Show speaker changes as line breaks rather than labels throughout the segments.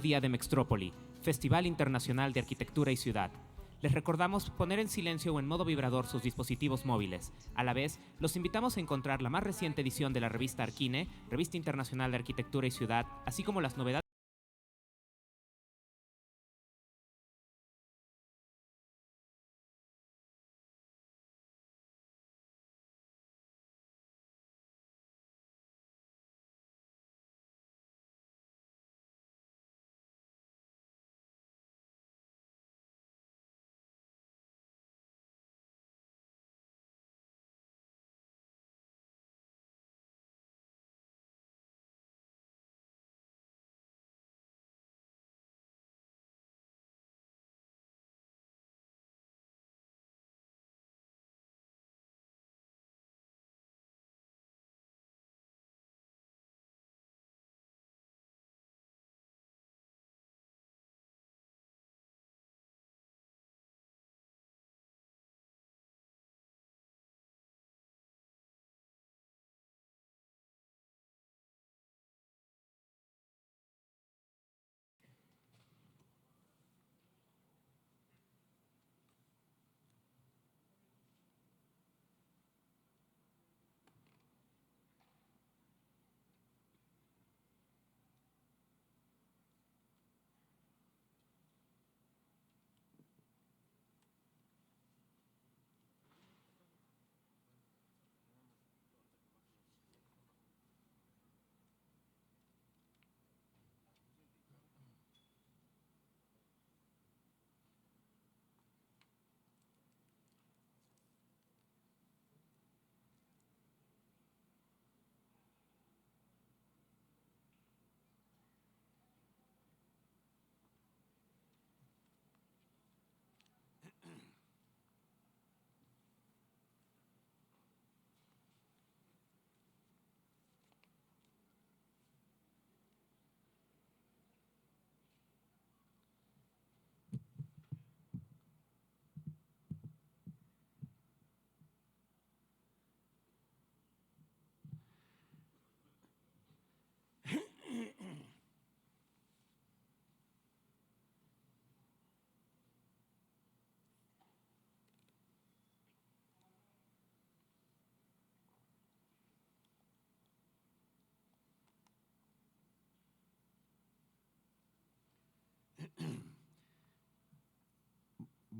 Día de Mextrópoli, Festival Internacional de Arquitectura y Ciudad. Les recordamos poner en silencio o en modo vibrador sus dispositivos móviles. A la vez, los invitamos a encontrar la más reciente edición de la revista Arquine, Revista Internacional de Arquitectura y Ciudad, así como las novedades.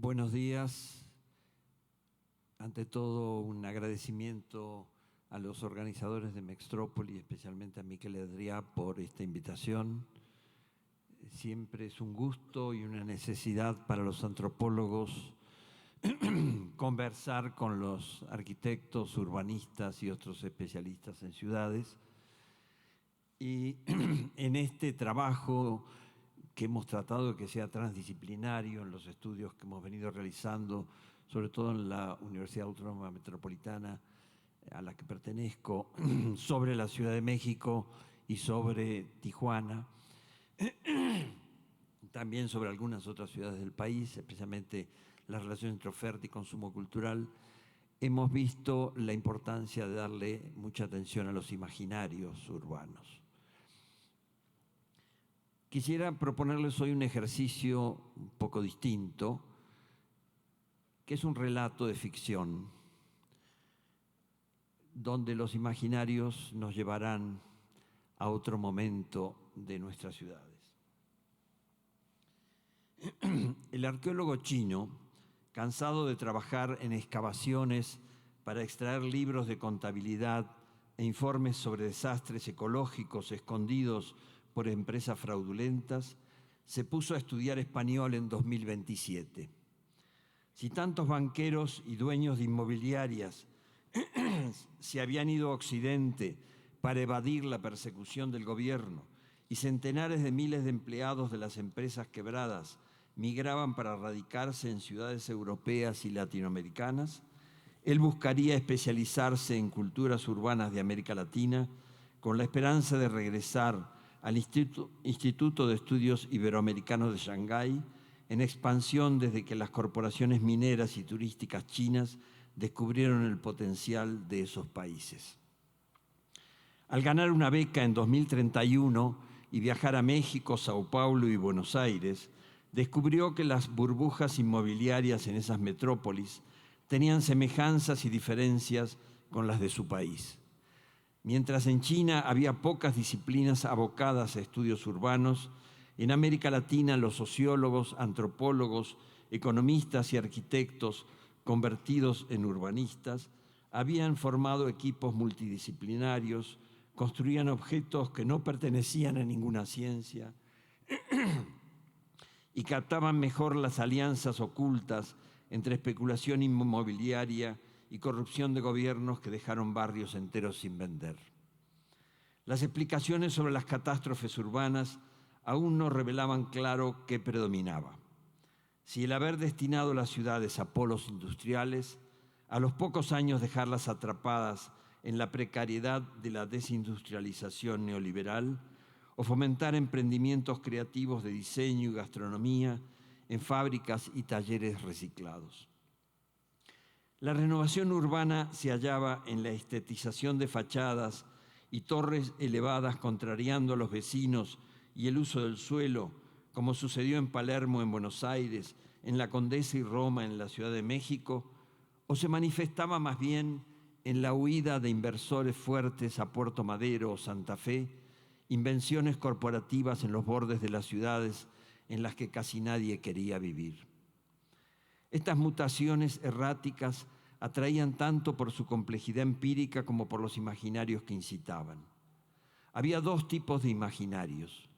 Buenos días. Ante todo, un agradecimiento a los organizadores de Mextrópoli, especialmente a Miquel Adrià, por esta invitación. Siempre es un gusto y una necesidad para los antropólogos conversar con los arquitectos, urbanistas y otros especialistas en ciudades. Y en este trabajo que hemos tratado de que sea transdisciplinario en los estudios que hemos venido realizando, sobre todo en la Universidad Autónoma Metropolitana a la que pertenezco, sobre la Ciudad de México y sobre Tijuana, también sobre algunas otras ciudades del país, especialmente la relación entre oferta y consumo cultural. Hemos visto la importancia de darle mucha atención a los imaginarios urbanos. Quisiera proponerles hoy un ejercicio un poco distinto, que es un relato de ficción, donde los imaginarios nos llevarán a otro momento de nuestras ciudades. El arqueólogo chino, cansado de trabajar en excavaciones para extraer libros de contabilidad e informes sobre desastres ecológicos escondidos por empresas fraudulentas, se puso a estudiar español en 2027. Si tantos banqueros y dueños de inmobiliarias se habían ido a Occidente para evadir la persecución del gobierno y centenares de miles de empleados de las empresas quebradas migraban para radicarse en ciudades europeas y latinoamericanas, él buscaría especializarse en culturas urbanas de América Latina con la esperanza de regresar al Instituto de Estudios Iberoamericanos de Shanghái, en expansión desde que las corporaciones mineras y turísticas chinas descubrieron el potencial de esos países. Al ganar una beca en 2031 y viajar a México, Sao Paulo y Buenos Aires, descubrió que las burbujas inmobiliarias en esas metrópolis tenían semejanzas y diferencias con las de su país. Mientras en China había pocas disciplinas abocadas a estudios urbanos, en América Latina los sociólogos, antropólogos, economistas y arquitectos convertidos en urbanistas habían formado equipos multidisciplinarios, construían objetos que no pertenecían a ninguna ciencia y captaban mejor las alianzas ocultas entre especulación inmobiliaria y corrupción de gobiernos que dejaron barrios enteros sin vender. Las explicaciones sobre las catástrofes urbanas aún no revelaban claro qué predominaba. Si el haber destinado las ciudades a polos industriales, a los pocos años dejarlas atrapadas en la precariedad de la desindustrialización neoliberal, o fomentar emprendimientos creativos de diseño y gastronomía en fábricas y talleres reciclados. La renovación urbana se hallaba en la estetización de fachadas y torres elevadas contrariando a los vecinos y el uso del suelo, como sucedió en Palermo, en Buenos Aires, en La Condesa y Roma, en la Ciudad de México, o se manifestaba más bien en la huida de inversores fuertes a Puerto Madero o Santa Fe, invenciones corporativas en los bordes de las ciudades en las que casi nadie quería vivir. Estas mutaciones erráticas atraían tanto por su complejidad empírica como por los imaginarios que incitaban. Había dos tipos de imaginarios.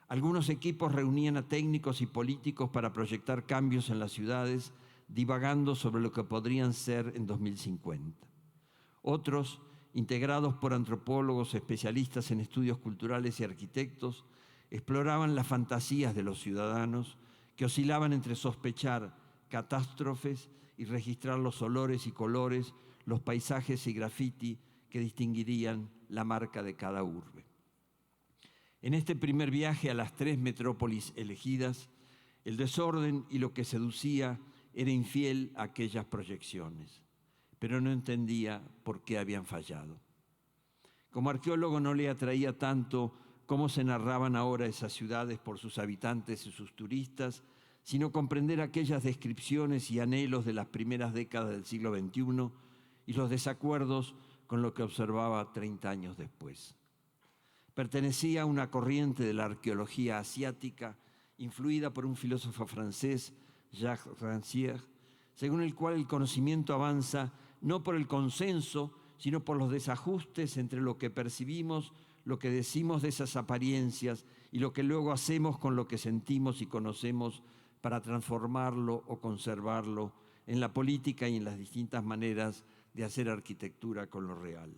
Algunos equipos reunían a técnicos y políticos para proyectar cambios en las ciudades, divagando sobre lo que podrían ser en 2050. Otros, integrados por antropólogos especialistas en estudios culturales y arquitectos, exploraban las fantasías de los ciudadanos que oscilaban entre sospechar catástrofes y registrar los olores y colores, los paisajes y graffiti que distinguirían la marca de cada urbe. En este primer viaje a las 3 metrópolis elegidas, el desorden y lo que seducía era infiel a aquellas proyecciones, pero no entendía por qué habían fallado. Como arqueólogo no le atraía tanto cómo se narraban ahora esas ciudades por sus habitantes y sus turistas, sino comprender aquellas descripciones y anhelos de las primeras décadas del siglo XXI y los desacuerdos con lo que observaba 30 años después. Pertenecía a una corriente de la arqueología asiática influida por un filósofo francés, Jacques Rancière, según el cual el conocimiento avanza no por el consenso, sino por los desajustes entre lo que percibimos, lo que decimos de esas apariencias y lo que luego hacemos con lo que sentimos y conocemos para transformarlo o conservarlo en la política y en las distintas maneras de hacer arquitectura con lo real.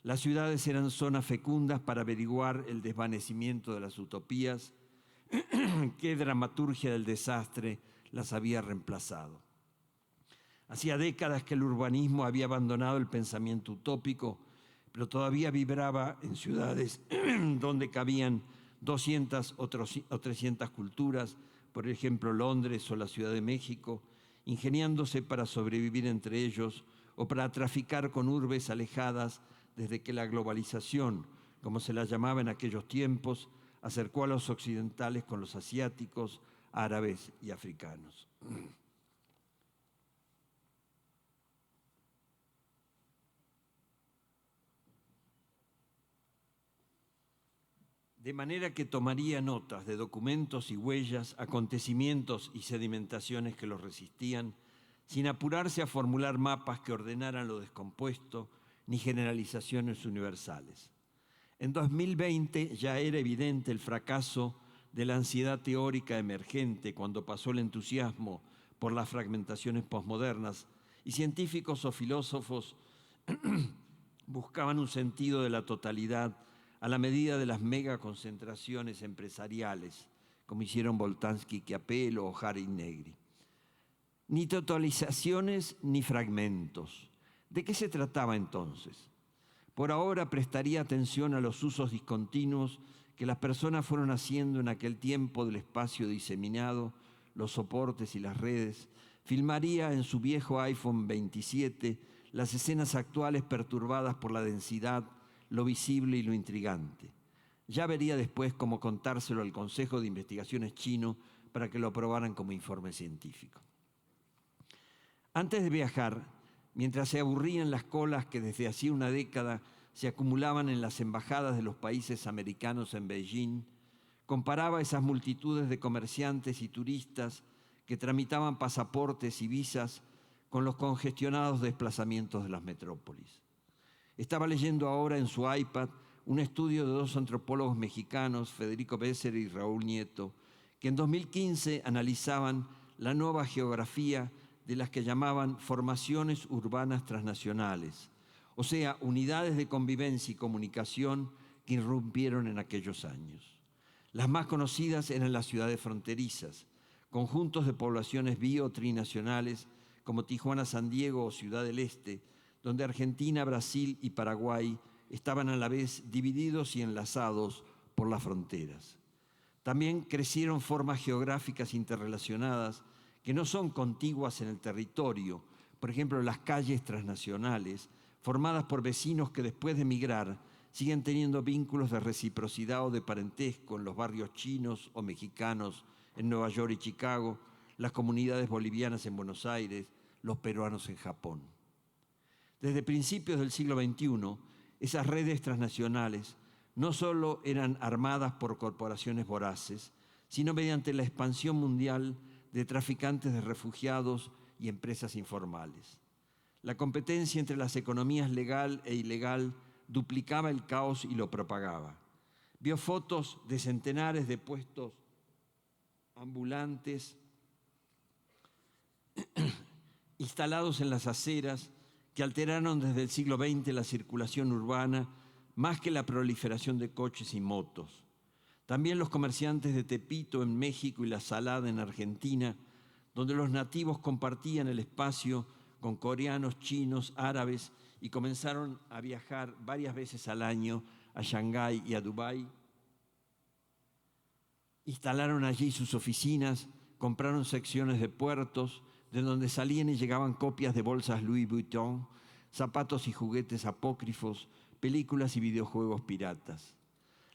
Las ciudades eran zonas fecundas para averiguar el desvanecimiento de las utopías, qué dramaturgia del desastre las había reemplazado. Hacía décadas que el urbanismo había abandonado el pensamiento utópico, pero todavía vibraba en ciudades donde cabían 200 o 300 culturas, por ejemplo Londres o la Ciudad de México, ingeniándose para sobrevivir entre ellos o para traficar con urbes alejadas desde que la globalización, como se la llamaba en aquellos tiempos, acercó a los occidentales con los asiáticos, árabes y africanos. De manera que tomaría notas de documentos y huellas, acontecimientos y sedimentaciones que los resistían, sin apurarse a formular mapas que ordenaran lo descompuesto, ni generalizaciones universales. En 2020 ya era evidente el fracaso de la ansiedad teórica emergente cuando pasó el entusiasmo por las fragmentaciones posmodernas y científicos o filósofos buscaban un sentido de la totalidad a la medida de las megaconcentraciones empresariales, como hicieron Boltanski, Chiapello o Harry Negri. Ni totalizaciones ni fragmentos. ¿De qué se trataba entonces? Por ahora prestaría atención a los usos discontinuos que las personas fueron haciendo en aquel tiempo del espacio diseminado, los soportes y las redes. Filmaría en su viejo iPhone 27 las escenas actuales perturbadas por la densidad, lo visible y lo intrigante. Ya vería después cómo contárselo al Consejo de Investigaciones chino para que lo aprobaran como informe científico. Antes de viajar, mientras se aburría en las colas que desde hacía una década se acumulaban en las embajadas de los países americanos en Beijing, comparaba esas multitudes de comerciantes y turistas que tramitaban pasaportes y visas con los congestionados desplazamientos de las metrópolis. Estaba leyendo ahora en su iPad un estudio de dos antropólogos mexicanos, Federico Besser y Raúl Nieto, que en 2015 analizaban la nueva geografía de las que llamaban formaciones urbanas transnacionales, o sea, unidades de convivencia y comunicación que irrumpieron en aquellos años. Las más conocidas eran las ciudades fronterizas, conjuntos de poblaciones bio-trinacionales como Tijuana, San Diego o Ciudad del Este, donde Argentina, Brasil y Paraguay estaban a la vez divididos y enlazados por las fronteras. También crecieron formas geográficas interrelacionadas que no son contiguas en el territorio, por ejemplo, las calles transnacionales, formadas por vecinos que después de emigrar siguen teniendo vínculos de reciprocidad o de parentesco en los barrios chinos o mexicanos en Nueva York y Chicago, las comunidades bolivianas en Buenos Aires, los peruanos en Japón. Desde principios del siglo XXI, esas redes transnacionales no solo eran armadas por corporaciones voraces, sino mediante la expansión mundial de traficantes de refugiados y empresas informales. La competencia entre las economías legal e ilegal duplicaba el caos y lo propagaba. Vio fotos de centenares de puestos ambulantes instalados en las aceras que alteraron desde el siglo XX la circulación urbana más que la proliferación de coches y motos. También los comerciantes de Tepito en México y La Salada en Argentina, donde los nativos compartían el espacio con coreanos, chinos, árabes y comenzaron a viajar varias veces al año a Shanghái y a Dubái. Instalaron allí sus oficinas, compraron secciones de puertos, de donde salían y llegaban copias de bolsas Louis Vuitton, zapatos y juguetes apócrifos, películas y videojuegos piratas.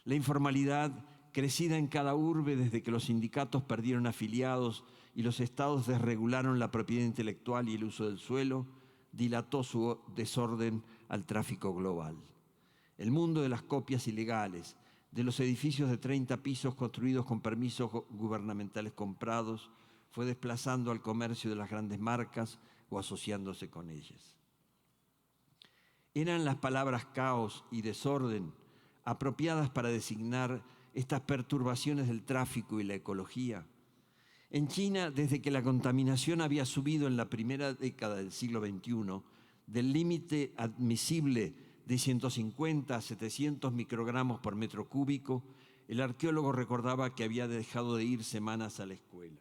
La informalidad, crecida en cada urbe desde que los sindicatos perdieron afiliados y los estados desregularon la propiedad intelectual y el uso del suelo, dilató su desorden al tráfico global. El mundo de las copias ilegales, de los edificios de 30 pisos construidos con permisos gubernamentales comprados, fue desplazando al comercio de las grandes marcas o asociándose con ellas. Eran las palabras caos y desorden apropiadas para designar estas perturbaciones del tráfico y la ecología. En China, desde que la contaminación había subido en la primera década del siglo XXI, del límite admisible de 150 a 700 microgramos por metro cúbico, el arqueólogo recordaba que había dejado de ir semanas a la escuela.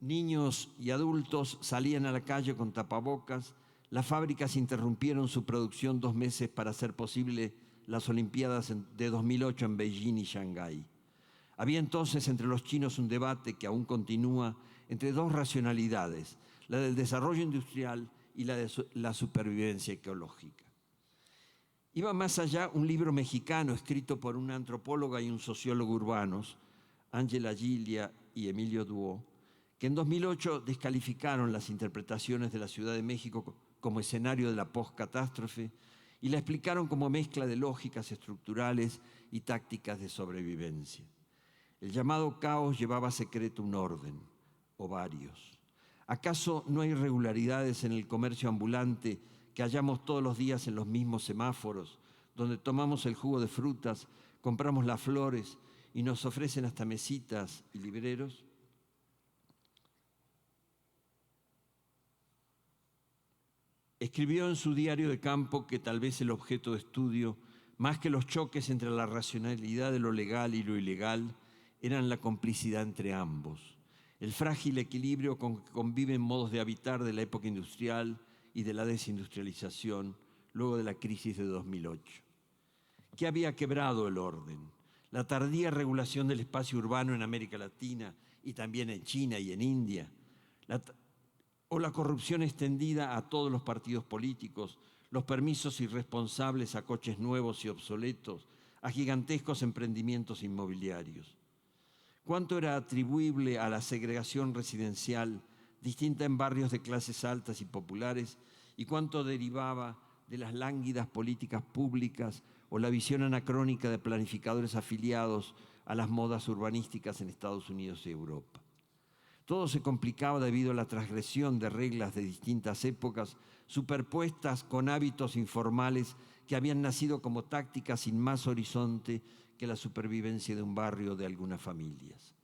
Niños y adultos salían a la calle con tapabocas, las fábricas interrumpieron su producción 2 meses para hacer posible las Olimpiadas de 2008 en Beijing y Shanghái. Había entonces entre los chinos un debate que aún continúa entre dos racionalidades, la del desarrollo industrial y la de la supervivencia ecológica. Iba más allá un libro mexicano escrito por una antropóloga y un sociólogo urbanos, Ángela Giglia y Emilio Duo, que en 2008 descalificaron las interpretaciones de la Ciudad de México como escenario de la post-catástrofe y la explicaron como mezcla de lógicas estructurales y tácticas de sobrevivencia. El llamado caos llevaba secreto un orden, o varios. ¿Acaso no hay irregularidades en el comercio ambulante que hallamos todos los días en los mismos semáforos, donde tomamos el jugo de frutas, compramos las flores y nos ofrecen hasta mesitas y libreros? Escribió en su diario de campo que tal vez el objeto de estudio, más que los choques entre la racionalidad de lo legal y lo ilegal, eran la complicidad entre ambos, el frágil equilibrio con que conviven modos de habitar de la época industrial y de la desindustrialización luego de la crisis de 2008. ¿Qué había quebrado el orden? La tardía regulación del espacio urbano en América Latina y también en China y en India, o la corrupción extendida a todos los partidos políticos, los permisos irresponsables a coches nuevos y obsoletos, a gigantescos emprendimientos inmobiliarios. ¿Cuánto era atribuible a la segregación residencial, distinta en barrios de clases altas y populares, y cuánto derivaba de las lánguidas políticas públicas o la visión anacrónica de planificadores afiliados a las modas urbanísticas en Estados Unidos y Europa? Todo se complicaba debido a la transgresión de reglas de distintas épocas, superpuestas con hábitos informales que habían nacido como tácticas sin más horizonte que la supervivencia de un barrio de algunas familias.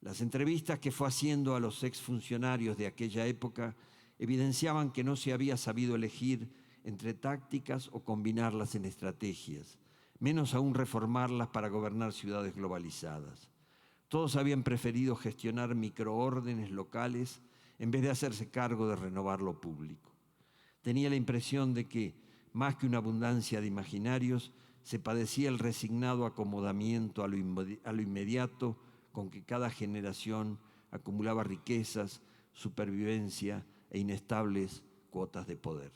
Las entrevistas que fue haciendo a los exfuncionarios de aquella época evidenciaban que no se había sabido elegir entre tácticas o combinarlas en estrategias, menos aún reformarlas para gobernar ciudades globalizadas. Todos habían preferido gestionar microórdenes locales en vez de hacerse cargo de renovar lo público. Tenía la impresión de que, más que una abundancia de imaginarios, se padecía el resignado acomodamiento a lo inmediato con que cada generación acumulaba riquezas, supervivencia e inestables cuotas de poder.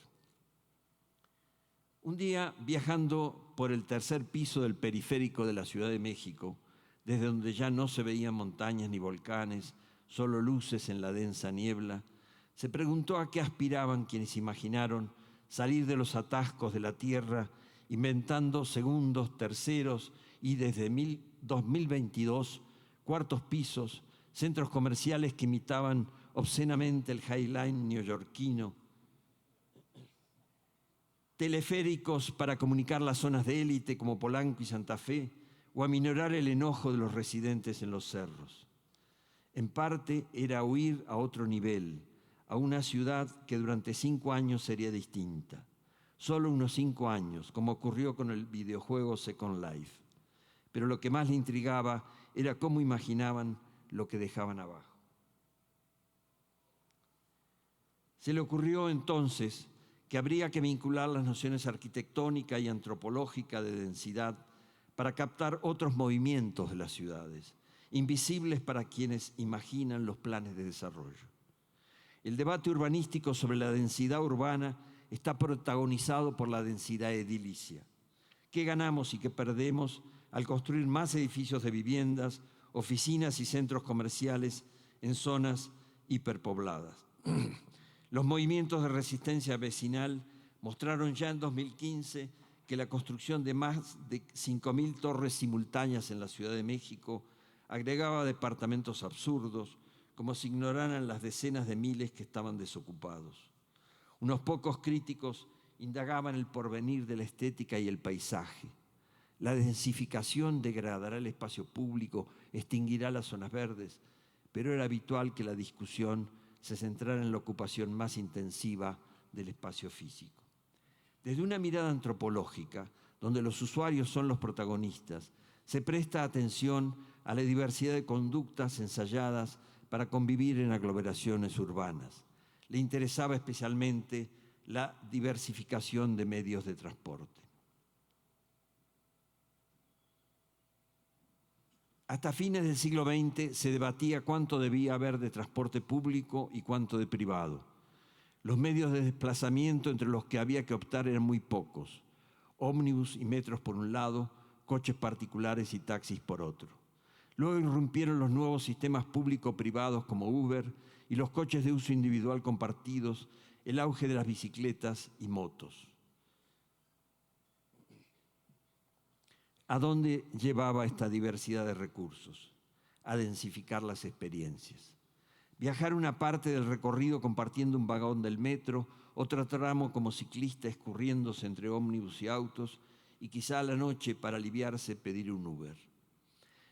Un día, viajando por el tercer piso del periférico de la Ciudad de México, desde donde ya no se veían montañas ni volcanes, solo luces en la densa niebla, se preguntó a qué aspiraban quienes imaginaron salir de los atascos de la tierra, inventando segundos, terceros y desde 2022 cuartos pisos, centros comerciales que imitaban obscenamente el High Line neoyorquino, teleféricos para comunicar las zonas de élite como Polanco y Santa Fe, o aminorar el enojo de los residentes en los cerros. En parte era huir a otro nivel, a una ciudad que durante 5 años sería distinta. Solo unos 5 años, como ocurrió con el videojuego Second Life. Pero lo que más le intrigaba era cómo imaginaban lo que dejaban abajo. Se le ocurrió entonces que habría que vincular las nociones arquitectónica y antropológica de densidad para captar otros movimientos de las ciudades, invisibles para quienes imaginan los planes de desarrollo. El debate urbanístico sobre la densidad urbana está protagonizado por la densidad edilicia. ¿Qué ganamos y qué perdemos al construir más edificios de viviendas, oficinas y centros comerciales en zonas hiperpobladas? Los movimientos de resistencia vecinal mostraron ya en 2015 que la construcción de más de 5.000 torres simultáneas en la Ciudad de México agregaba departamentos absurdos, como si ignoraran las decenas de miles que estaban desocupados. Unos pocos críticos indagaban el porvenir de la estética y el paisaje. La densificación degradará el espacio público, extinguirá las zonas verdes, pero era habitual que la discusión se centrara en la ocupación más intensiva del espacio físico. Desde una mirada antropológica, donde los usuarios son los protagonistas, se presta atención a la diversidad de conductas ensayadas para convivir en aglomeraciones urbanas. Le interesaba especialmente la diversificación de medios de transporte. Hasta fines del siglo XX se debatía cuánto debía haber de transporte público y cuánto de privado. Los medios de desplazamiento entre los que había que optar eran muy pocos. Ómnibus y metros por un lado, coches particulares y taxis por otro. Luego irrumpieron los nuevos sistemas público-privados como Uber y los coches de uso individual compartidos, el auge de las bicicletas y motos. ¿A dónde llevaba esta diversidad de recursos? A densificar las experiencias. Viajar una parte del recorrido compartiendo un vagón del metro, otro tramo como ciclista escurriéndose entre ómnibus y autos, y quizá a la noche, para aliviarse, pedir un Uber.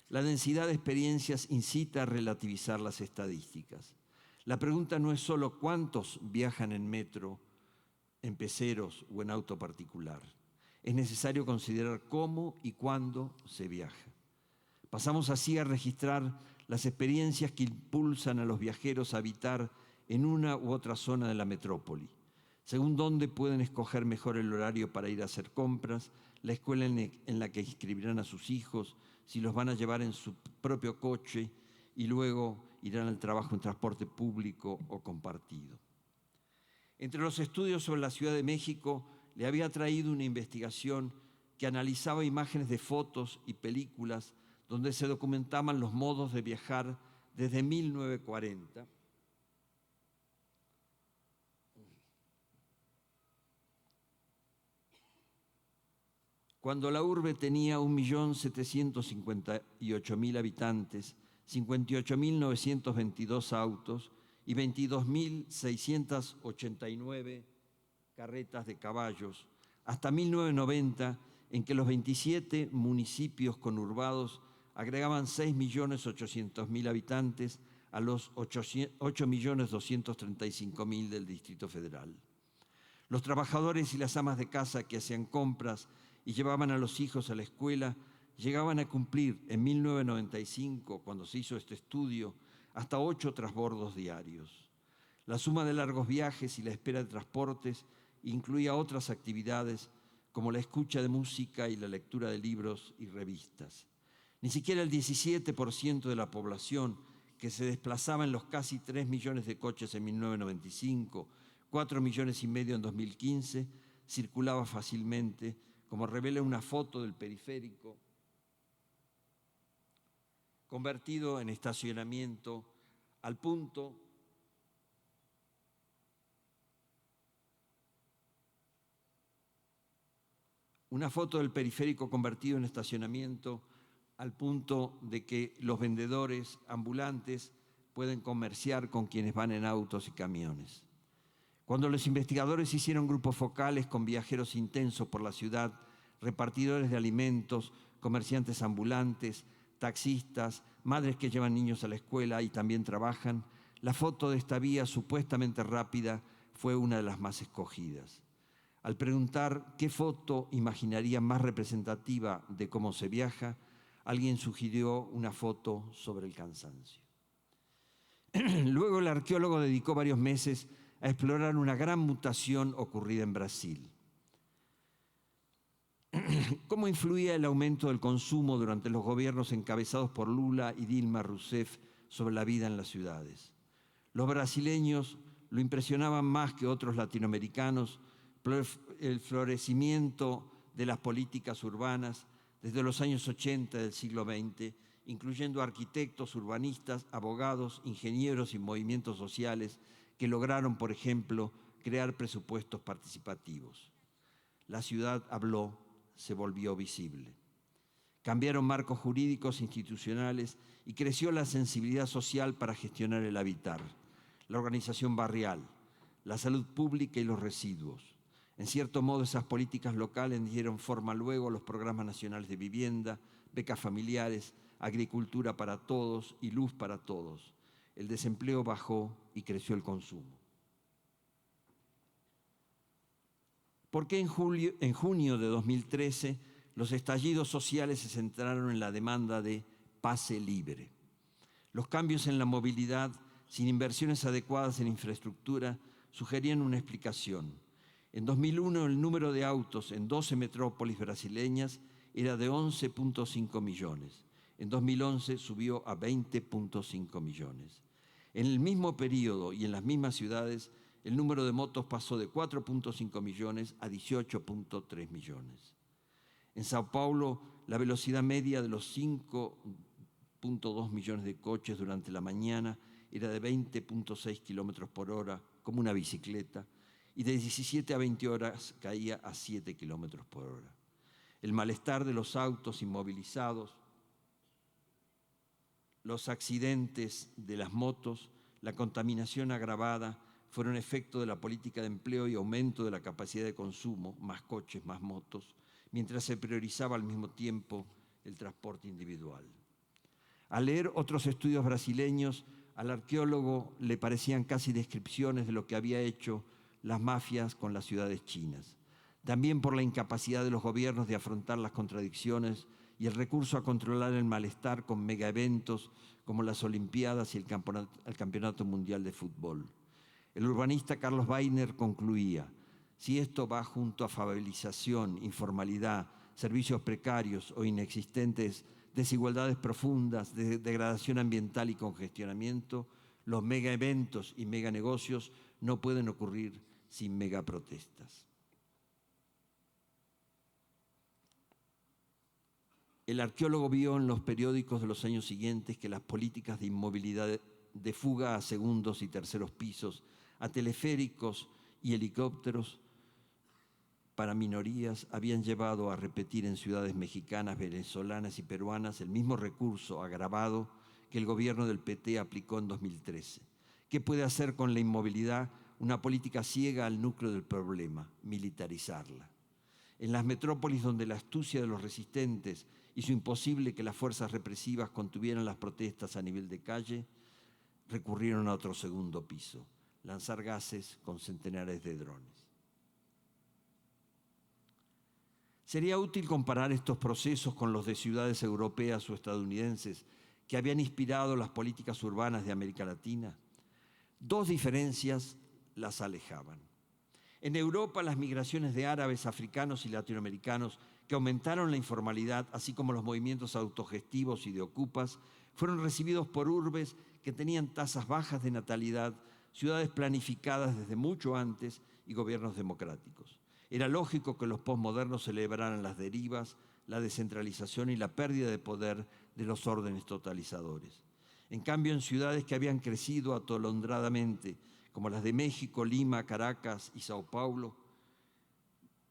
La densidad de experiencias incita a relativizar las estadísticas. La pregunta no es solo cuántos viajan en metro, en peceros o en auto particular. Es necesario considerar cómo y cuándo se viaja. Pasamos así a registrar las experiencias que impulsan a los viajeros a habitar en una u otra zona de la metrópoli, según dónde pueden escoger mejor el horario para ir a hacer compras, la escuela en la que inscribirán a sus hijos, si los van a llevar en su propio coche y luego irán al trabajo en transporte público o compartido. Entre los estudios sobre la Ciudad de México, le había traído una investigación que analizaba imágenes de fotos y películas donde se documentaban los modos de viajar desde 1940. Cuando la urbe tenía 1.758.000 habitantes, 58.922 autos y 22.689 carretas de caballos, hasta 1990, en que los 27 municipios conurbados agregaban 6.800.000 habitantes a los 8.235.000 del Distrito Federal. Los trabajadores y las amas de casa que hacían compras y llevaban a los hijos a la escuela llegaban a cumplir en 1995, cuando se hizo este estudio, hasta 8 transbordos diarios. La suma de largos viajes y la espera de transportes incluía otras actividades como la escucha de música y la lectura de libros y revistas. Ni siquiera el 17% de la población, que se desplazaba en los casi 3 millones de coches en 1995, 4 millones y medio en 2015, circulaba fácilmente, como revela una foto del periférico convertido en estacionamiento al punto de que los vendedores ambulantes pueden comerciar con quienes van en autos y camiones. Cuando los investigadores hicieron grupos focales con viajeros intensos por la ciudad, repartidores de alimentos, comerciantes ambulantes, taxistas, madres que llevan niños a la escuela y también trabajan, la foto de esta vía supuestamente rápida fue una de las más escogidas. Al preguntar qué foto imaginaría más representativa de cómo se viaja, alguien sugirió una foto sobre el cansancio. Luego el arqueólogo dedicó varios meses a explorar una gran mutación ocurrida en Brasil. ¿Cómo influía el aumento del consumo durante los gobiernos encabezados por Lula y Dilma Rousseff sobre la vida en las ciudades? Los brasileños lo impresionaban más que otros latinoamericanos el florecimiento de las políticas urbanas desde los años 80 del siglo XX, incluyendo arquitectos, urbanistas, abogados, ingenieros y movimientos sociales que lograron, por ejemplo, crear presupuestos participativos. La ciudad habló, se volvió visible. Cambiaron marcos jurídicos institucionales y creció la sensibilidad social para gestionar el habitar, la organización barrial, la salud pública y los residuos. En cierto modo, esas políticas locales dieron forma luego a los programas nacionales de vivienda, becas familiares, agricultura para todos y luz para todos. El desempleo bajó y creció el consumo. ¿Por qué en junio de 2013 los estallidos sociales se centraron en la demanda de pase libre? Los cambios en la movilidad, sin inversiones adecuadas en infraestructura, sugerían una explicación. En 2001, el número de autos en 12 metrópolis brasileñas era de 11.5 millones. En 2011 subió a 20.5 millones. En el mismo periodo y en las mismas ciudades, el número de motos pasó de 4.5 millones a 18.3 millones. En Sao Paulo, la velocidad media de los 5.2 millones de coches durante la mañana era de 20.6 kilómetros por hora, como una bicicleta, y de 17 a 20 horas caía a 7 kilómetros por hora. El malestar de los autos inmovilizados, los accidentes de las motos, la contaminación agravada, fueron efecto de la política de empleo y aumento de la capacidad de consumo, más coches, más motos, mientras se priorizaba al mismo tiempo el transporte individual. Al leer otros estudios brasileños, al arqueólogo le parecían casi descripciones de lo que había hecho las mafias con las ciudades chinas. También por la incapacidad de los gobiernos de afrontar las contradicciones y el recurso a controlar el malestar con megaeventos como las Olimpiadas y el Campeonato Mundial de Fútbol. El urbanista Carlos Weiner concluía: si esto va junto a favelización, informalidad, servicios precarios o inexistentes, desigualdades profundas, degradación ambiental y congestionamiento, los megaeventos y meganegocios no pueden ocurrir sin megaprotestas. El arqueólogo vio en los periódicos de los años siguientes que las políticas de inmovilidad de fuga a segundos y terceros pisos, a teleféricos y helicópteros para minorías habían llevado a repetir en ciudades mexicanas, venezolanas y peruanas el mismo recurso agravado que el gobierno del PT aplicó en 2013. ¿Qué puede hacer con la inmovilidad una política ciega al núcleo del problema? Militarizarla. En las metrópolis donde la astucia de los resistentes hizo imposible que las fuerzas represivas contuvieran las protestas a nivel de calle, recurrieron a otro segundo piso, lanzar gases con centenares de drones. Sería útil comparar estos procesos con los de ciudades europeas o estadounidenses que habían inspirado las políticas urbanas de América Latina. Dos diferencias las alejaban. En Europa, las migraciones de árabes, africanos y latinoamericanos, que aumentaron la informalidad, así como los movimientos autogestivos y de ocupas, fueron recibidos por urbes que tenían tasas bajas de natalidad, ciudades planificadas desde mucho antes y gobiernos democráticos. Era lógico que los posmodernos celebraran las derivas, la descentralización y la pérdida de poder de los órdenes totalizadores. En cambio, en ciudades que habían crecido atolondradamente, como las de México, Lima, Caracas y Sao Paulo,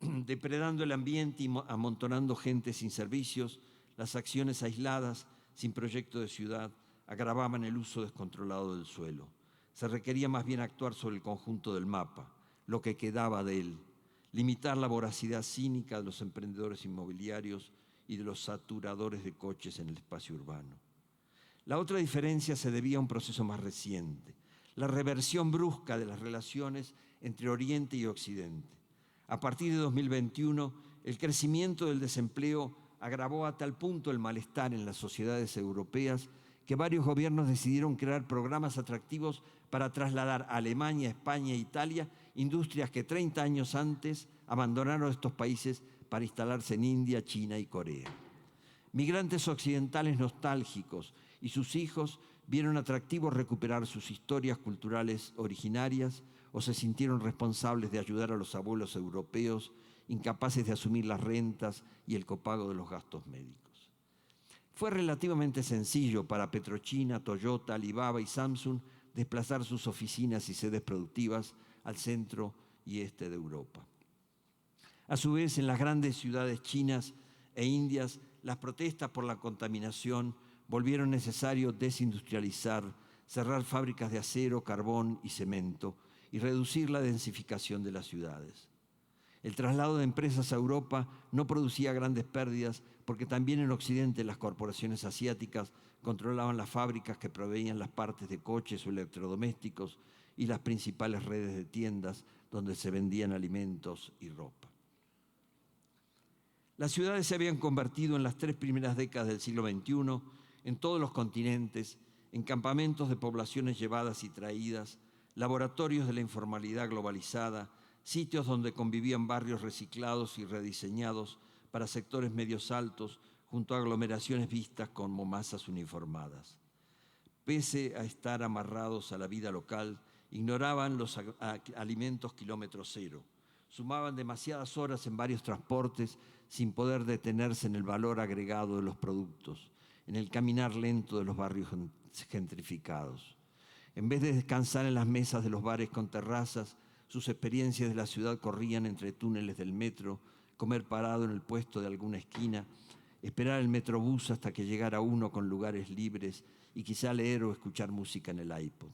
depredando el ambiente y amontonando gente sin servicios, las acciones aisladas, sin proyecto de ciudad, agravaban el uso descontrolado del suelo. Se requería más bien actuar sobre el conjunto del mapa, lo que quedaba de él, limitar la voracidad cínica de los emprendedores inmobiliarios y de los saturadores de coches en el espacio urbano. La otra diferencia se debía a un proceso más reciente, la reversión brusca de las relaciones entre Oriente y Occidente. A partir de 2021, el crecimiento del desempleo agravó a tal punto el malestar en las sociedades europeas que varios gobiernos decidieron crear programas atractivos para trasladar a Alemania, España e Italia industrias que 30 años antes abandonaron estos países para instalarse en India, China y Corea. Migrantes occidentales nostálgicos y sus hijos vieron atractivo recuperar sus historias culturales originarias o se sintieron responsables de ayudar a los abuelos europeos incapaces de asumir las rentas y el copago de los gastos médicos. Fue relativamente sencillo para Petrochina, Toyota, Alibaba y Samsung desplazar sus oficinas y sedes productivas al centro y este de Europa. A su vez, en las grandes ciudades chinas e indias, las protestas por la contaminación volvieron necesario desindustrializar, cerrar fábricas de acero, carbón y cemento y reducir la densificación de las ciudades. El traslado de empresas a Europa no producía grandes pérdidas porque también en Occidente las corporaciones asiáticas controlaban las fábricas que proveían las partes de coches o electrodomésticos y las principales redes de tiendas donde se vendían alimentos y ropa. Las ciudades se habían convertido en las 3 primeras décadas del siglo XXI en todos los continentes en campamentos de poblaciones llevadas y traídas, laboratorios de la informalidad globalizada, sitios donde convivían barrios reciclados y rediseñados para sectores medios altos junto a aglomeraciones vistas como masas uniformadas. Pese a estar amarrados a la vida local, ignoraban los alimentos kilómetro cero, sumaban demasiadas horas en varios transportes sin poder detenerse en el valor agregado de los productos, en el caminar lento de los barrios gentrificados. En vez de descansar en las mesas de los bares con terrazas, sus experiencias de la ciudad corrían entre túneles del metro, comer parado en el puesto de alguna esquina, esperar el metrobús hasta que llegara uno con lugares libres y quizá leer o escuchar música en el iPod.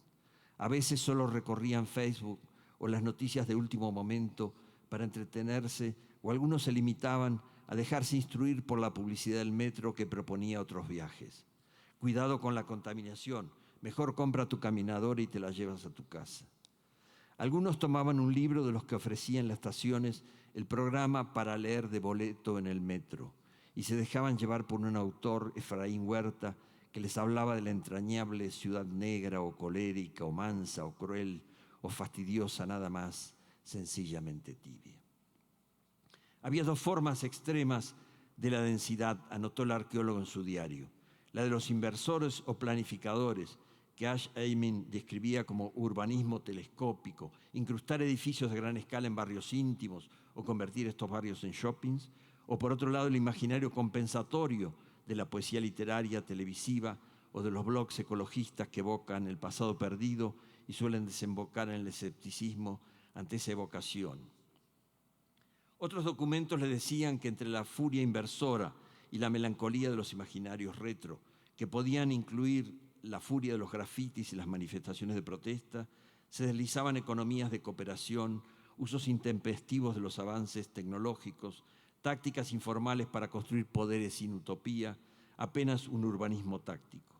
A veces solo recorrían Facebook o las noticias de último momento para entretenerse, o algunos se limitaban a dejarse instruir por la publicidad del metro que proponía otros viajes. Cuidado con la contaminación, mejor compra tu caminadora y te la llevas a tu casa. Algunos tomaban un libro de los que ofrecía en las estaciones el programa para leer de boleto en el metro y se dejaban llevar por un autor, Efraín Huerta, que les hablaba de la entrañable ciudad negra o colérica o mansa o cruel o fastidiosa nada más, sencillamente tibia. Había 2 formas extremas de la densidad, anotó el arqueólogo en su diario: la de los inversores o planificadores, que Ash Eimin describía como urbanismo telescópico, incrustar edificios de gran escala en barrios íntimos o convertir estos barrios en shoppings, o por otro lado el imaginario compensatorio de la poesía literaria, televisiva o de los blogs ecologistas que evocan el pasado perdido y suelen desembocar en el escepticismo ante esa evocación. Otros documentos le decían que entre la furia inversora y la melancolía de los imaginarios retro, que podían incluir la furia de los grafitis y las manifestaciones de protesta, se deslizaban economías de cooperación, usos intempestivos de los avances tecnológicos, tácticas informales para construir poderes sin utopía, apenas un urbanismo táctico.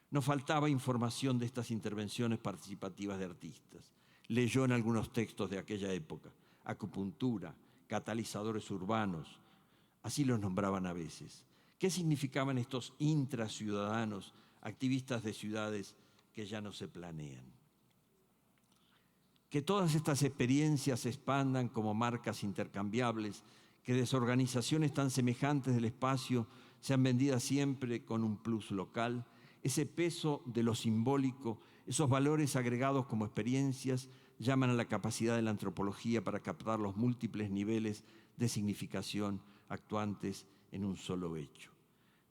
No faltaba información de estas intervenciones participativas de artistas. Leyó en algunos textos de aquella época, acupuntura, catalizadores urbanos, así los nombraban a veces. ¿Qué significaban estos intraciudadanos, activistas de ciudades que ya no se planean? Que todas estas experiencias se expandan como marcas intercambiables, que desorganizaciones tan semejantes del espacio sean vendidas siempre con un plus local, ese peso de lo simbólico, esos valores agregados como experiencias, llaman a la capacidad de la antropología para captar los múltiples niveles de significación actuantes en un solo hecho.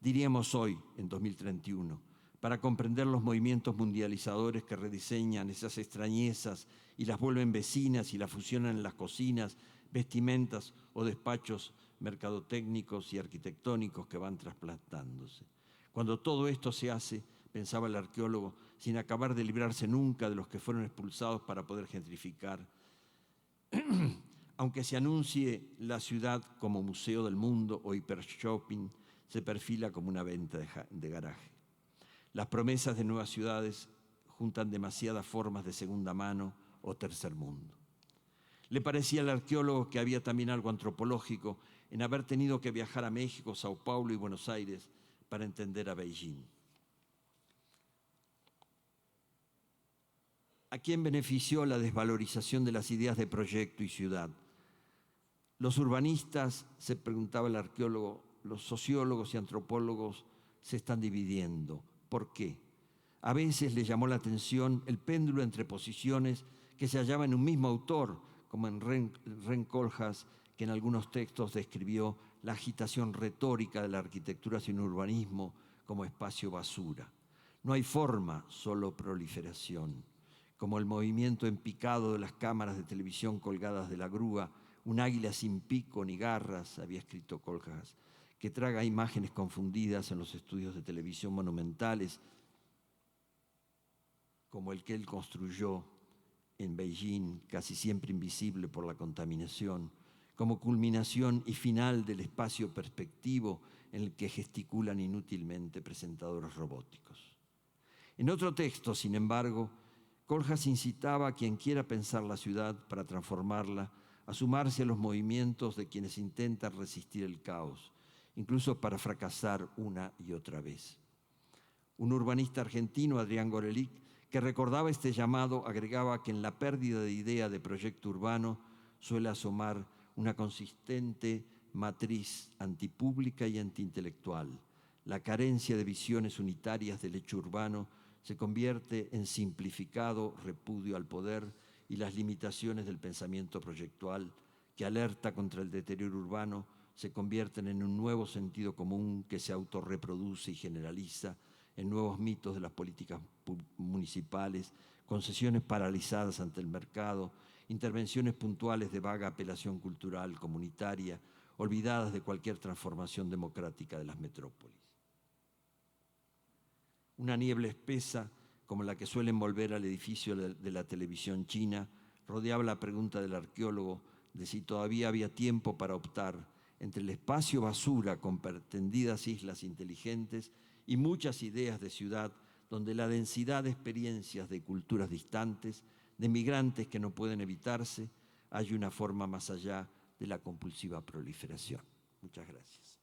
Diríamos hoy, en 2031, para comprender los movimientos mundializadores que rediseñan esas extrañezas y las vuelven vecinas y las fusionan en las cocinas, vestimentas o despachos mercadotécnicos y arquitectónicos que van trasplantándose. Cuando todo esto se hace, pensaba el arqueólogo, sin acabar de librarse nunca de los que fueron expulsados para poder gentrificar, aunque se anuncie la ciudad como museo del mundo o hipershopping, se perfila como una venta de garaje. Las promesas de nuevas ciudades juntan demasiadas formas de segunda mano o tercer mundo. Le parecía al arqueólogo que había también algo antropológico en haber tenido que viajar a México, Sao Paulo y Buenos Aires para entender a Beijing. ¿A quién benefició la desvalorización de las ideas de proyecto y ciudad? Los urbanistas, se preguntaba el arqueólogo, los sociólogos y antropólogos se están dividiendo. ¿Por qué? A veces le llamó la atención el péndulo entre posiciones que se hallaba en un mismo autor, como en Ren Koolhaas, que en algunos textos describió la agitación retórica de la arquitectura sin urbanismo como espacio basura. No hay forma, solo proliferación. Como el movimiento en picado de las cámaras de televisión colgadas de la grúa, un águila sin pico ni garras, había escrito Koolhaas, que traga imágenes confundidas en los estudios de televisión monumentales, como el que él construyó en Beijing, casi siempre invisible por la contaminación, como culminación y final del espacio perspectivo en el que gesticulan inútilmente presentadores robóticos. En otro texto, sin embargo, Koolhaas incitaba a quien quiera pensar la ciudad para transformarla a sumarse a los movimientos de quienes intentan resistir el caos, incluso para fracasar una y otra vez. Un urbanista argentino, Adrián Gorelick, que recordaba este llamado, agregaba que en la pérdida de idea de proyecto urbano suele asomar una consistente matriz antipública y antiintelectual. La carencia de visiones unitarias del hecho urbano se convierte en simplificado repudio al poder y las limitaciones del pensamiento proyectual que alerta contra el deterioro urbano se convierten en un nuevo sentido común que se autorreproduce y generaliza en nuevos mitos de las políticas municipales, concesiones paralizadas ante el mercado, intervenciones puntuales de vaga apelación cultural comunitaria, olvidadas de cualquier transformación democrática de las metrópolis. Una niebla espesa, como la que suele envolver al edificio de la televisión china, rodeaba la pregunta del arqueólogo de si todavía había tiempo para optar entre el espacio basura con pretendidas islas inteligentes y muchas ideas de ciudad donde la densidad de experiencias de culturas distantes, de migrantes que no pueden evitarse, hay una forma más allá de la compulsiva proliferación. Muchas gracias.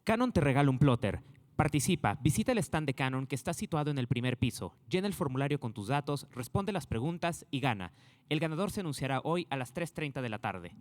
Canon te regala un plotter. Participa, visita el stand de Canon que está situado en el primer piso. Llena el formulario con tus datos, responde las preguntas y gana. El ganador se anunciará hoy a las 3:30 de la tarde.